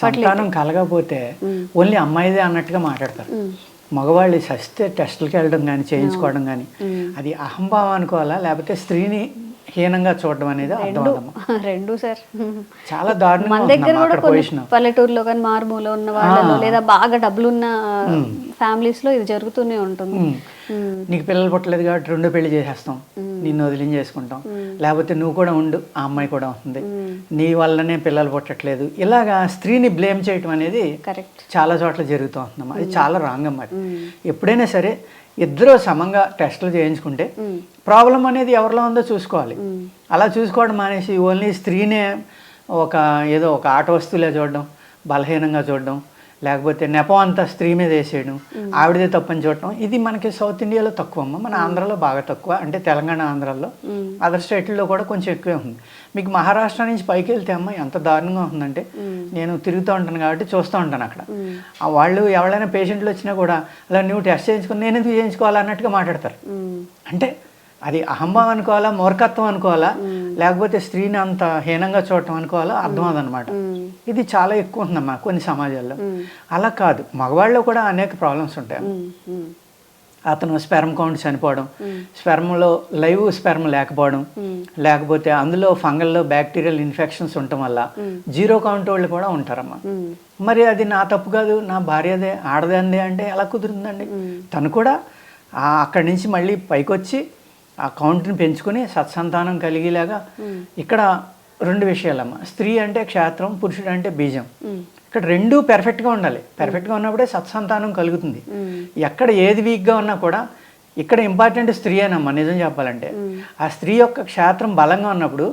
సంతానం కలగకపోతే ఓన్లీ అమ్మాయిదే అన్నట్టుగా మాట్లాడతారు. మగవాళ్ళు సస్తే టెస్టులకి వెళ్ళడం కానీ చేయించుకోవడం కానీ అది అహంభావం అనుకోవాలా, లేకపోతే స్త్రీని హీనంగా చూడడం అనేది అర్థం. రెండు సార్ చాలా దారుణంగా మన దగ్గర కూడా కొన్ని పల్లెటూరులో కానీ మారుమూల ఉన్న వాళ్ళలో లేదా బాగా డబ్బులున్న ఫ్యామిలీస్ లో ఇది జరుగుతూనే ఉంటుంది. నీకు పిల్లలు పుట్టలేదు కాబట్టి రెండో పెళ్లి చేసేస్తాం, నిన్ను వదిలించేసుకుంటాం, లేకపోతే నువ్వు కూడా ఉండు ఆ అమ్మాయి కూడా ఉంటుంది, నీ వల్లనే పిల్లలు పుట్టట్లేదు, ఇలాగా స్త్రీని బ్లేమ్ చేయటం అనేది చాలా చోట్ల జరుగుతూ ఉంటుందమ్మా. అది చాలా రాంగ్ అమ్మా. ఎప్పుడైనా సరే ఇద్దరు సమంగా టెస్టులు చేయించుకుంటే ప్రాబ్లం అనేది ఎవరిలో ఉందో చూసుకోవాలి. అలా చూసుకోవడం మానేసి ఓన్లీ స్త్రీనే ఏదో ఒక ఆట వస్తువులే చూడడం, బలహీనంగా చూడడం, లేకపోతే నెపం అంతా స్త్రీ మీద వేసేయడం, ఆవిడదే తప్పని చూడటం, ఇది మనకి సౌత్ ఇండియాలో తక్కువ అమ్మ. మన ఆంధ్రాలో బాగా తక్కువ, అంటే తెలంగాణ ఆంధ్రాలో, అదర్ స్టేట్లలో కూడా కొంచెం ఎక్కువే ఉంది. మీకు మహారాష్ట్ర నుంచి పైకి వెళ్తే అమ్మ ఎంత దారుణంగా ఉందంటే, నేను తిరుగుతూ ఉంటాను కాబట్టి చూస్తూ ఉంటాను అక్కడ. వాళ్ళు ఎవరైనా పేషెంట్లు వచ్చినా కూడా అలా నువ్వు టెస్ట్ చేయించుకుని నేను ఎందుకు చేయించుకోవాలన్నట్టుగా మాట్లాడతారు. అంటే అది అహంభావం అనుకోవాలా, మూర్ఖత్వం అనుకోవాలా, లేకపోతే స్త్రీని అంత హీనంగా చూడటం అనుకోవాలా అర్థం అదనమాట. ఇది చాలా ఎక్కువ ఉందమ్మా కొన్ని సమాజాల్లో. అలా కాదు, మగవాళ్ళలో కూడా అనేక ప్రాబ్లమ్స్ ఉంటాయి. అతను స్పెర్మ్ కౌంట్ చనిపోవడం, స్పెర్మ్లో లైవ్ స్పెర్మ్ లేకపోవడం, లేకపోతే అందులో ఫంగల్లో బ్యాక్టీరియల్ ఇన్ఫెక్షన్స్ ఉండటం వల్ల జీరో కౌంట్ వాళ్ళు కూడా ఉంటారమ్మా. మరి అది నా తప్పు కాదు, నా భార్యదే ఆడదందే అంటే ఎలా కుదురుతుందండి? తను కూడా అక్కడి నుంచి మళ్ళీ పైకొచ్చి ఆ కౌంట్ని పెంచుకొని సత్సంతానం కలిగేలాగా. ఇక్కడ రెండు విషయాలమ్మా, స్త్రీ అంటే క్షేత్రం, పురుషుడు అంటే బీజం. ఇక్కడ రెండూ పెర్ఫెక్ట్గా ఉండాలి. పెర్ఫెక్ట్గా ఉన్నప్పుడే సత్సంతానం కలుగుతుంది. ఎక్కడ ఏది వీక్గా ఉన్నా కూడా ఇక్కడ ఇంపార్టెంట్ స్త్రీ అనమ్మా. నిజం చెప్పాలంటే ఆ స్త్రీ యొక్క క్షేత్రం బలంగా ఉన్నప్పుడు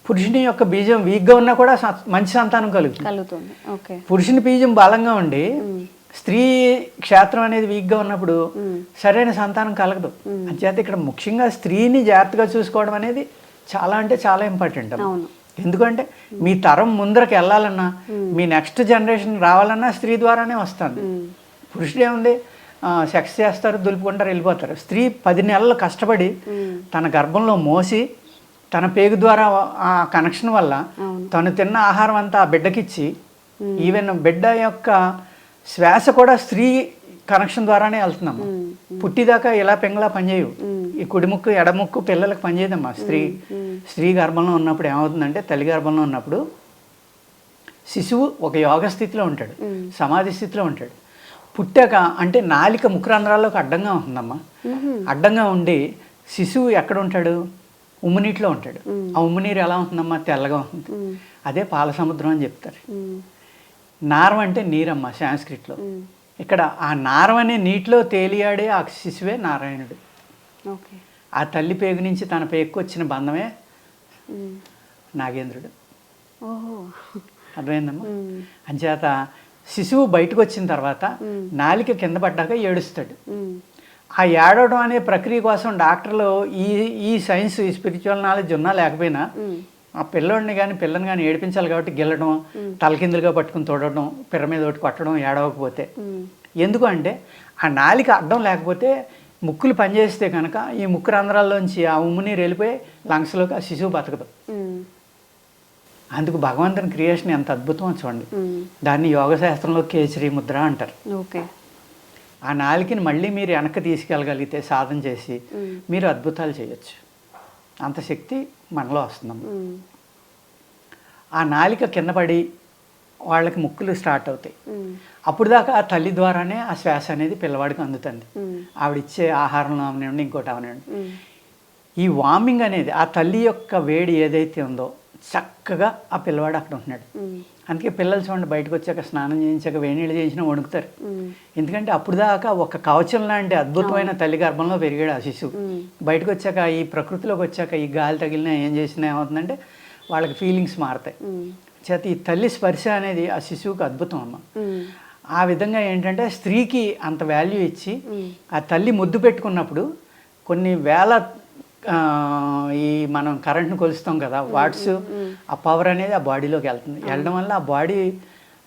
పురుషుని యొక్క బీజం వీక్గా ఉన్నా కూడా మంచి సంతానం కలుగుతుంది. పురుషుని బీజం బలంగా ఉండి స్త్రీ క్షేత్రం అనేది వీక్గా ఉన్నప్పుడు సరైన సంతానం కలగదు. అంచేత ఇక్కడ ముఖ్యంగా స్త్రీని జాగ్రత్తగా చూసుకోవడం అనేది చాలా అంటే చాలా ఇంపార్టెంట్. ఎందుకంటే మీ తరం ముందరకు వెళ్ళాలన్నా, మీ నెక్స్ట్ జనరేషన్ రావాలన్నా స్త్రీ ద్వారానే వస్తుంది. పురుషుడు ఏముంది, సెక్స్ చేస్తారు, దులుపుకుంటారు, వెళ్ళిపోతారు. స్త్రీ 10 నెలలు కష్టపడి తన గర్భంలో మోసి తన పేగు ద్వారా ఆ కనెక్షన్ వల్ల తను తిన్న ఆహారం అంతా ఆ బిడ్డకిచ్చి, ఈవెన్ బిడ్డ యొక్క శ్వాస కూడా స్త్రీ కనెక్షన్ ద్వారానే వెళ్తుందమ్మా. పుట్టిదాకా ఇలా పెంగళా పనిచేయవు. ఈ కుడిముక్కు ఎడముక్కు పిల్లలకు పనిచేయదమ్మా. స్త్రీ గర్భంలో ఉన్నప్పుడు ఏమవుతుందంటే, తల్లి గర్భంలో ఉన్నప్పుడు శిశువు ఒక యోగ స్థితిలో ఉంటాడు, సమాధి స్థితిలో ఉంటాడు. పుట్టాక అంటే నాలిక ముఖరంధ్రాల్లోకి అడ్డంగా ఉంటుందమ్మా. అడ్డంగా ఉండి శిశువు ఎక్కడ ఉంటాడు, ఉమ్మునీటిలో ఉంటాడు. ఆ ఉమ్మునీరు ఎలా ఉంటుందమ్మా, తెల్లగా ఉంటుంది. అదే పాల సముద్రం అని చెప్తారు. నారం అంటే నీరమ్మ సాంస్క్రిట్లో. ఇక్కడ ఆ నారం అనే నీటిలో తేలియాడే ఆ శిశువే నారాయణుడు. ఆ తల్లి పేగు నుంచి తన పేగుకు వచ్చిన బంధమే నాగేంద్రుడు. అర్థమైందమ్మా? అంచేత శిశువు బయటకు వచ్చిన తర్వాత నాలిక కింద పడ్డాక ఏడుస్తాడు. ఆ ఏడవడం అనే ప్రక్రియ కోసం డాక్టర్లు ఈ సైన్స్, ఈ స్పిరిచువల్ నాలెడ్జ్ ఉన్నా లేకపోయినా ఆ పిల్లోడిని కానీ పిల్లని కానీ ఏడిపించాలి కాబట్టి గిల్లడం, తలకిందులుగా పట్టుకుని తోడడం, పిర్ర మీద ఒకటి కొట్టడం ఏడవకపోతే. ఎందుకు అంటే ఆ నాలిక అడ్డం లేకపోతే ముక్కులు పనిచేస్తే కనుక ఈ ముక్కు రంధ్రాల్లోంచి ఆ ఉమ్మునీరు వెళ్ళిపోయి లంగ్స్లోకి ఆ శిశువు బతకదు. అందుకు భగవంతుని క్రియేషన్ ఎంత అద్భుతం చూడండి. దాన్ని యోగశాస్త్రంలో కేసరి ముద్ర అంటారు. ఆ నాలికని మళ్ళీ మీరు వెనక్కి తీసుకెళ్ళగలిగితే సాధన చేసి మీరు అద్భుతాలు చేయొచ్చు. అంత శక్తి మనలో వస్తుందమ్మా. ఆ నాలిక కింద పడి వాళ్ళకి ముక్కులు స్టార్ట్ అవుతాయి. అప్పుడు దాకా ఆ తల్లి ద్వారానే ఆ శ్వాస అనేది పిల్లవాడికి అందుతుంది. ఆవిడిచ్చే ఆహారంలో అవనివ్వండి, ఇంకోటి అవనివ్వండి. ఈ వార్మింగ్ అనేది ఆ తల్లి యొక్క వేడి ఏదైతే ఉందో చక్కగా ఆ పిల్లవాడు అక్కడ ఉంటున్నాడు. అందుకే పిల్లలు చూడండి బయటకు వచ్చాక స్నానం చేయించాక వేడి నీళ్ళు చేయించినా వణుకుతారు. ఎందుకంటే అప్పుడు దాకా ఒక కవచం లాంటి అద్భుతమైన తల్లి గర్భంలో పెరిగాడు ఆ శిశువు. బయటకు వచ్చాక ఈ ప్రకృతిలోకి వచ్చాక ఈ గాలి తగిలినా ఏం చేసినా ఏమవుతుందంటే వాళ్ళకి ఫీలింగ్స్ మారుతాయి. చేత ఈ తల్లి స్పర్శ అనేది ఆ శిశువుకి అద్భుతం అమ్మ. ఆ విధంగా ఏంటంటే స్త్రీకి అంత వాల్యూ ఇచ్చి ఆ తల్లి ముద్దు పెట్టుకున్నప్పుడు కొన్ని వేల ఈ మనం కరెంట్ని కొలుస్తాం కదా, వాట్స్, ఆ పవర్ అనేది ఆ బాడీలోకి వెళ్తుంది. వెళ్ళడం వల్ల ఆ బాడీ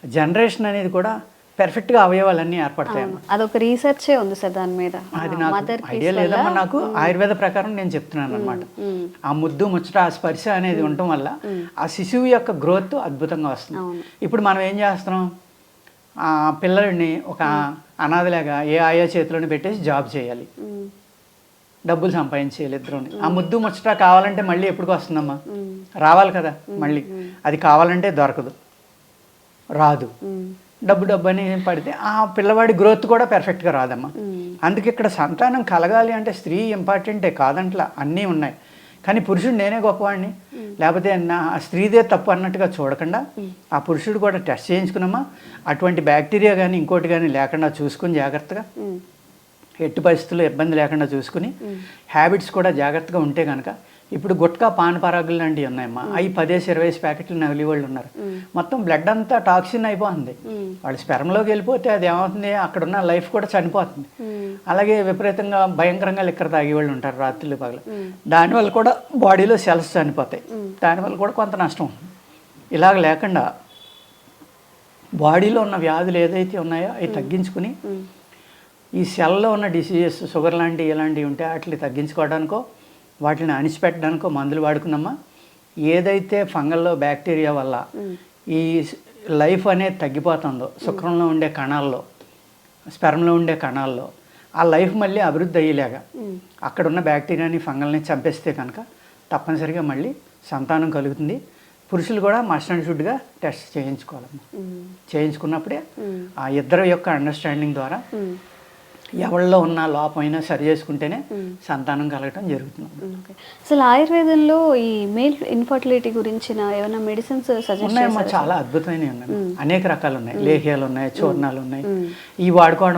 జనరేషన్ అనేది కూడా పెర్ఫెక్ట్గా అవయవాలన్నీ ఏర్పడతాయమ్మా. అదొక రీసెర్చే ఉంది సార్ దాని మీద. అది నాకు ఐడియా లేదమ్మా, నాకు ఆయుర్వేద ప్రకారం నేను చెప్తున్నాను అనమాట. ఆ ముద్దు ముచ్చట ఆ స్పర్శ అనేది ఉండటం వల్ల ఆ శిశువు యొక్క గ్రోత్ అద్భుతంగా వస్తుంది. ఇప్పుడు మనం ఏం చేస్తున్నాం, ఆ పిల్లల్ని ఒక అనాథలాగా ఏ ఆయా చేతిలోనే పెట్టేసి జాబ్ చేయాలి, డబ్బులు సంపాదించేయాలి ఇద్దరుని. ఆ ముద్దు ముచ్చట కావాలంటే మళ్ళీ ఎప్పటికి వస్తుందమ్మా, రావాలి కదా మళ్ళీ. అది కావాలంటే దొరకదు, రాదు. డబ్బు అని పడితే ఆ పిల్లవాడి గ్రోత్ కూడా పెర్ఫెక్ట్గా రాదమ్మా. అందుకే ఇక్కడ సంతానం కలగాలి అంటే స్త్రీ ఇంపార్టెంటే కాదంట్లా, అన్నీ ఉన్నాయి. కానీ పురుషుడు నేనే గొప్పవాడిని లేకపోతే నా స్త్రీదే తప్పు అన్నట్టుగా చూడకుండా ఆ పురుషుడు కూడా టెస్ట్ చేయించుకున్నామా, అటువంటి బ్యాక్టీరియా కానీ ఇంకోటి కానీ లేకుండా చూసుకుని జాగ్రత్తగా, ఎట్టి పరిస్థితుల్లో ఇబ్బంది లేకుండా చూసుకుని, హ్యాబిట్స్ కూడా జాగ్రత్తగా ఉంటే కనుక. ఇప్పుడు గుట్కా పాన్ పరాగులు లాంటివి ఉన్నాయమ్మా, అవి 10-20 ప్యాకెట్లు నగిలి వాళ్ళు ఉన్నారు. మొత్తం బ్లడ్ అంతా టాక్సిన్ అయిపోతుంది. వాళ్ళు స్పెర్మ్లోకి వెళ్ళిపోతే అది ఏమవుతుంది, అక్కడ ఉన్న లైఫ్ కూడా చనిపోతుంది. అలాగే విపరీతంగా భయంకరంగా లిక్కర్ తాగే వాళ్ళు ఉంటారు రాత్రులు పగలు, దానివల్ల కూడా బాడీలో సెల్స్ చనిపోతాయి, దానివల్ల కూడా కొంత నష్టం ఉంటుంది. ఇలాగ లేకుండా బాడీలో ఉన్న వ్యాధులు ఏదైతే ఉన్నాయో అవి తగ్గించుకుని, ఈ సెల్లో ఉన్న డిసీజెస్ షుగర్ లాంటివి ఇలాంటివి ఉంటే వాటిని తగ్గించుకోవడానికో వాటిని అణిచిపెట్టడానికో మందులు వాడుకున్నామా. ఏదైతే ఫంగల్లో బ్యాక్టీరియా వల్ల ఈ లైఫ్ అనేది తగ్గిపోతుందో శుక్రంలో ఉండే కణాల్లో, స్పెర్మ్లో ఉండే కణాల్లో, ఆ లైఫ్ మళ్ళీ అభివృద్ధి అయ్యేలాగా అక్కడున్న బ్యాక్టీరియాని ఫంగల్ని చంపేస్తే కనుక తప్పనిసరిగా మళ్ళీ సంతానం కలుగుతుంది. పురుషులు కూడా మస్ట్ అండ్ షుడ్గా టెస్ట్ చేయించుకోవాలమ్మా. చేయించుకున్నప్పుడే ఆ ఇద్దరు యొక్క అండర్స్టాండింగ్ ద్వారా ఎవరిలో ఉన్న లోపమైనా సరి చేసుకుంటేనే సంతానం కలగటం జరుగుతుంది. అసలు ఆయుర్వేదంలో ఈ మేల్ ఇన్ఫర్టిలిటీ గురించిన ఏమైనా మెడిసిన్స్ సజెస్ట్ ఉన్నాయమ్మా, చాలా అద్భుతమైనవి ఉన్నాయి, అనేక రకాలు ఉన్నాయి. లేహ్యాలు ఉన్నాయి, చూర్ణాలు ఉన్నాయి. ఈ వాడుకోవడం